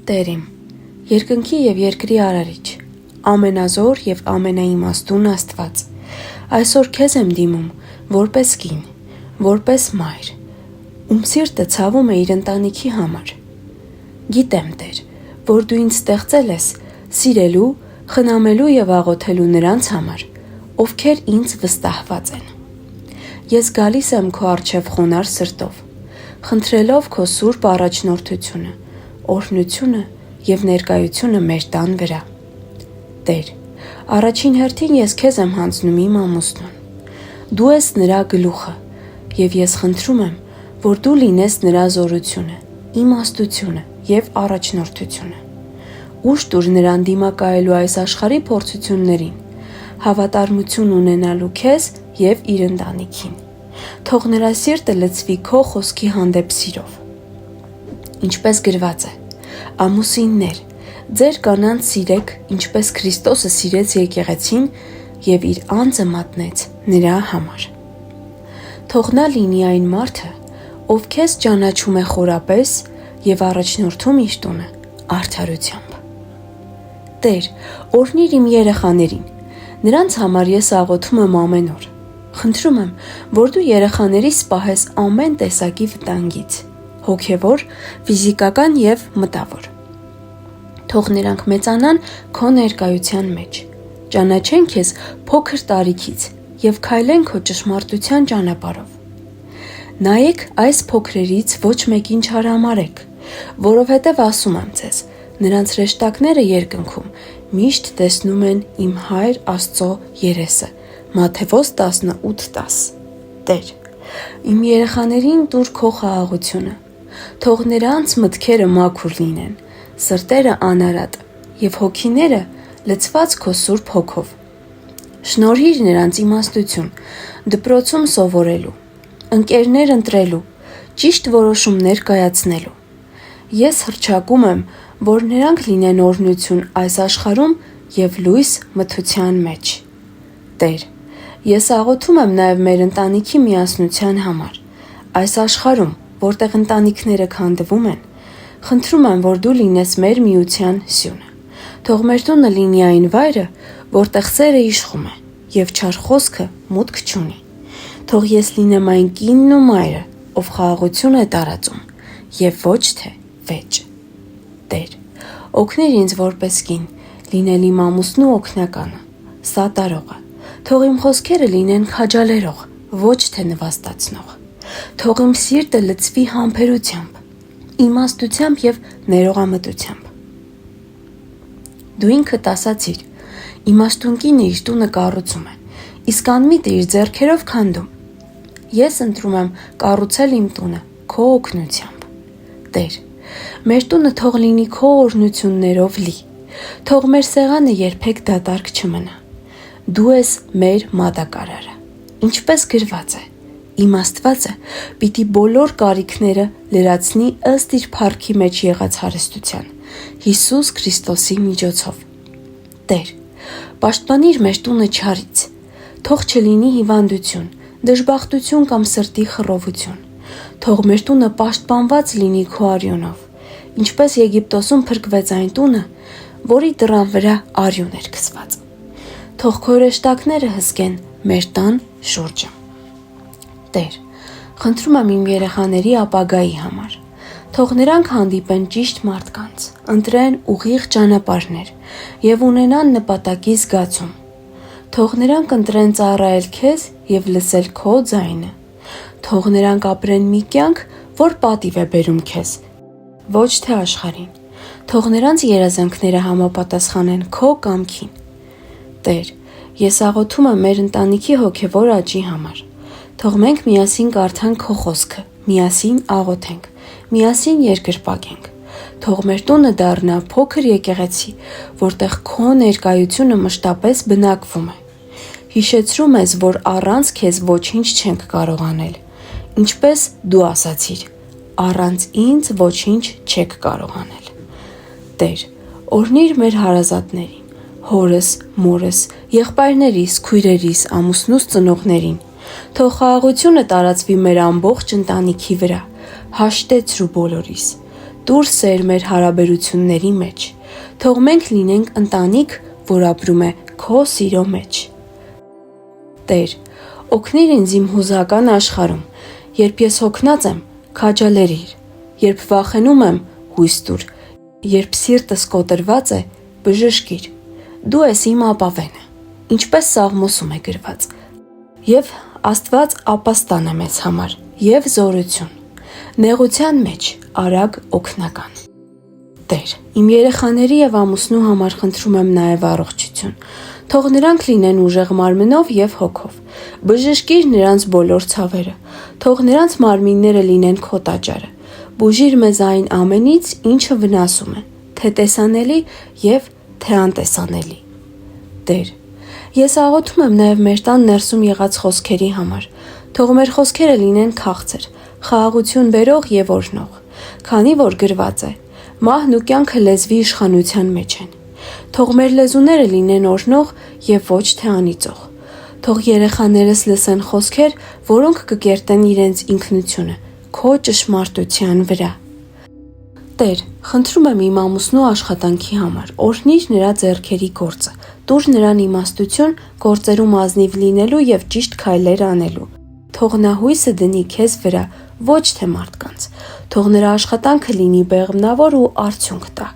Տեր իմ, երկնքի և երկրի արարիչ, ամենազոր և ամենաիմաստուն Աստված, այսօր քեզ եմ դիմում որպես կին, որպես մայր, ում սիրտը ցավում է իր ընտանիքի համար։ Գիտեմ, Տեր, որ դու ինձ ստեղծել ես սիրելու, խնամելու և աղոթելու նրանց համար, ովքեր ինձ վստահված են։ Ես գալիս եմ քո առջև խոնարհ սրտով, խնդրելով քո սուրբ առաջնորդությունը, օրհնությունը և ներկայությունը մեր տան վրա։ Տեր, առաջին հերթին ես քեզ եմ հանձնում իմ ամուսնուն։ Դու ես նրա գլուխը, և ես խնդրում եմ, որ դու լինես նրա զորությունը, իմաստությունը և առաջնորդությունը։ Ուժ տուր նրան դիմակայելու այս աշխարհի փորձություններին, հավատարմություն ունենալու քեզ և իր ընտանիքին։ Թող նրա սիրտը լցվի քո խոսքի հանդեպ սիրով։ Ինչպես գրված է. ամուսիններ, ձեր կանանց սիրեք, ինչպես Քրիստոսը սիրեց եկեղեցին և իր անձը մատնեց նրա համար։ Թող նա լինի այն մարդը, ով քեզ ճանաչում է խորապես և առաջնորդում իր տունը արդարությամբ։ Տեր, օրհնիր իմ երեխաներին, նրանց համար ես աղոթում եմ ամեն օր։ Խնդրում եմ, որ դու երեխաներիս պահես ամեն տեսակի վտանգից, հոգևոր, ֆիզիկական և մտավոր։ Թող նրանք մեծանան քո ներկայության մեջ, ճանաչեն քեզ փոքր տարիքից և քայլեն քո ճշմարտության ճանապարհով։ Նայեք այս փոքրերից ոչ մեկին չարհամարհեք, որովհետև ասում եմ ձեզ, նրանց հրեշտակները երկնքում միշտ տեսնում են իմ Հայր Աստծո երեսը։ Մատթեոս 18:10։ Տեր, իմ երեխաներին տուր քո խաղաղությունը, թող նրանց մտքերը մաքուր լինեն, սրտերը անարատ և հոգիները լցված քո Սուրբ Հոգով։ Շնորհիր նրանց իմաստություն, դպրոցում սովորելու, ընկերներ ընտրելու, ճիշտ որոշումներ կայացնելու։ Ես հռչակում եմ, որ նրանք լինեն օրհնություն այս աշխարհում և լույս մթության մեջ։ Տեր, ես աղոթում եմ նաև մեր ընտանիքի միասնության համար։ Այս աշխարհում, որտեղ ընտանիքները քանդվում են, խնդրում եմ, որ դու լինես մեր միության սյունը։ Թող մեր տունը լինի այն վայրը, որտեղ սերը իշխում է և չար խոսքը մուտք չունի։ Թող ես լինեմ այն կինն ու մայրը, ով խաղաղություն է տարածում և ոչ թե վեճ։ Տեր, օգնիր ինձ որպես կին լինել իմ ամուսնու օգնականը, սատարողը։ Թող իմ խոսքերը լինեն քաջալերող, ոչ թե նվաստացնող։ Թող իմ սիրտը լցվի համբերությամբ, իմաստությամբ և ներողամտությամբ։ Դու ինքդ ասացիր. իմաստուն կինը իր տունը կառուցում է, իսկ անմիտը իր ձեռքերով քանդում։ Ես ընտրում եմ կառուցել իմ տունը քո օգնությամբ։ Տեր, մեր տունը թող լինի քո օրհնություններով լի։ Թող մեր սեղանը երբեք դատարկ չմնա։ Դու ես մեր մատակարարը։ Ինչպես գրված է. իմ Աստվածը պիտի բոլոր կարիքները լրացնի ըստ իր փառքի մեջ եղած հարստության, Հիսուս Քրիստոսի միջոցով։ Տեր, պաշտպանիր մեր տունը չարից, թող չլինի հիվանդություն, դժբախտություն կամ սրտի խռովություն։ Թող մեր տունը պաշտպանված լինի քո արյունով, ինչպես Եգիպտոսում փրկվեց այն տունը, որի դռան վրա արյուն էր քսված։ Թող քո հրեշտակները հսկեն մեր տան շուրջը։ Տեր, խնդրում եմ իմ երեխաների ապագայի համար։ Թող նրանք հանդիպեն ճիշտ մարդկանց, ընտրեն ուղիղ ճանապարհներ և ունենան նպատակի զգացում։ Թող նրանք ընտրեն ծառայել քեզ և լսել քո ձայնը։ Թող նրանք ապրեն մի կյանք, որ պատիվ է բերում քեզ, ոչ թե աշխարհին։ Թող նրանց երազանքները համապատասխանեն քո կամքին։ Տեր, ես աղոթում եմ մեր ընտանիքի հոգևոր աճի համար։ Թող մենք միասին կարդանք քո խոսքը, միասին աղոթենք, միասին երկրպագենք։ Թող մեր տունը դառնա փոքր եկեղեցի, որտեղ քո ներկայությունը մշտապես բնակվում է։ Հիշեցրում ես, որ առանց քեզ ոչինչ չենք կարող անել, ինչպես դու ասացիր. առանց ինձ ոչինչ չեք կարող անել։ Տեր, օրհնիր մեր հարազատներին, հորս, մորս, եղբայրներիս, քույրերիս, ամուսնուս ծնողներին։ Թող խաղաղությունը տարածվի մեր ամբողջ ընտանիքի վրա, հաշտեցրու բոլորիս։ Տուր սեր մեր հարաբերությունների մեջ։ Թող մենք լինենք ընտանիք, որ ապրում է քո սիրո մեջ։ Տեր, օգնիր ինձ իմ հուզական աշխարհում, երբ ես հոգնած եմ, քաջալերիր, երբ վախենում եմ, հույս տուր, երբ սիրտս կոտրված է, բժշկիր։ Դու ես իմ ապավենը, ինչպես Սաղմոսում է գրված։ Եվ Աստված ապաստան է մեզ համար, եւ զորություն, նեղության մեջ արագ օգնական։ Տեր, իմ երեխաների եւ ամուսնու համար խնդրում եմ նաեւ առողջություն։ Թող նրանք լինեն ուժեղ մարմնով եւ հոգով։ Բժշկիր նրանց բոլոր ցավերը։ Թող նրանց մարմինները լինեն քո տաճարը։ Բուժիր մեզ այն ամենից, ինչը վնասում է, թե տեսանելի եւ թե անտեսանելի։ Տեր, ես աղոթում եմ նաեւ մեր տան ներսում եղած խոսքերի համար։ Թող մեր խոսքերը լինեն քաղցր, խաղաղություն բերող եւ օրհնող, քանի որ գրված է. մահն ու կյանքը լեզվի իշխանության մեջ են։ Թող մեր լեզուները լինեն օրհնող եւ ոչ թե անիծող։ Թող երեխաներս լսեն խոսքեր, որոնք կկերտեն իրենց ինքնությունը քո ճշմարտության վրա։ Տեր, խնդրում եմ իմ ամուսնու աշխատանքի համար, օրհնիր նրա ձեռքերի գործը, տուր նրան իմաստություն գործերում ազնիվ լինելու եւ ճիշտ քայլեր անելու։ Թող նա հույսը դնի քեզ վրա, ոչ թե մարդկանց։ Թող նրա աշխատանքը լինի բեղմնավոր ու արդյունք տա,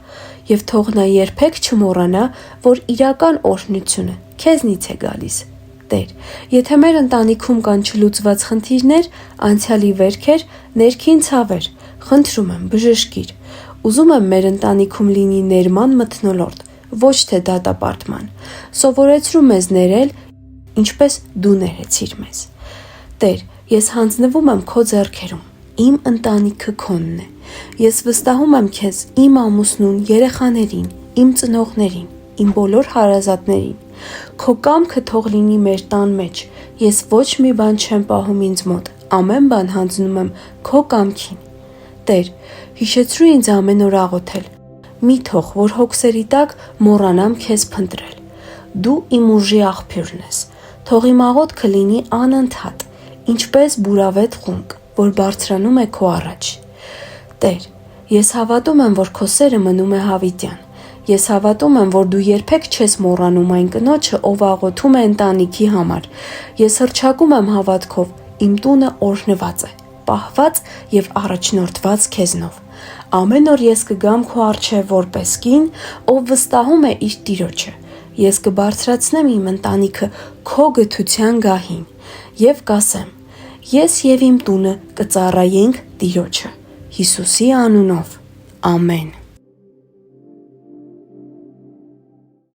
եւ թող նա երբեք չմոռանա, որ իրական օրհնությունը քեզնից է գալիս։ Տեր, եթե մեր ընտանիքում կան չլուծված խնդիրներ, անցյալի վերքեր, ներքին ցավեր, խնդրում եմ, բժշկիր։ Ուզում եմ մեր ընտանիքում լինի ներման մթնոլորտ, ոչ թե դատապարտման։ Սովորեցրու մեզ ներել, ինչպես դու ներեցիր մեզ։ Տեր, ես հանձնվում եմ քո ձեռքերում, իմ ընտանիքը քոնն է։ Ես վստահում եմ քեզ, իմ ամուսնուն, երեխաներին, իմ ծնողներին, իմ բոլոր հարազատներին։ Քո կամքը թող լինի մեր տան մեջ։ Ես ոչ մի բան չեմ պահում ինձ մոտ, ամեն բան հանձնում եմ քո կամքին։ Տեր, հիշեցրու ինձ ամեն օր աղոթել։ Մի թող, որ հոգսերի տակ մոռանամ քեզ փնտրել։ Դու իմ ուժի աղբյուրն ես։ Թող իմ աղոթքը լինի անընդհատ, ինչպես բուրավետ խունկ, որ բարձրանում է քո առաջ։ Տեր, ես հավատում եմ, որ քո սերը մնում է հավիտյան։ Ես հավատում եմ, որ դու երբեք չես մոռանում այն կնոջը, ով աղոթում է ընտանիքի համար։ Ես հռչակում եմ հավատքով, իմ տունը օրհնված է, պահված եւ առաջնորդված քեզնով։ Ամեն օր ես կգամ քո առջև որպես կին, ով վստահում է իր տիրոջը։ Ես կբարձրացնեմ իմ ընտանիքը քո գթության գահին եւ կասեմ. ես եւ իմ տունը կծառայենք Տիրոջը։ Հիսուսի անունով։ Ամեն։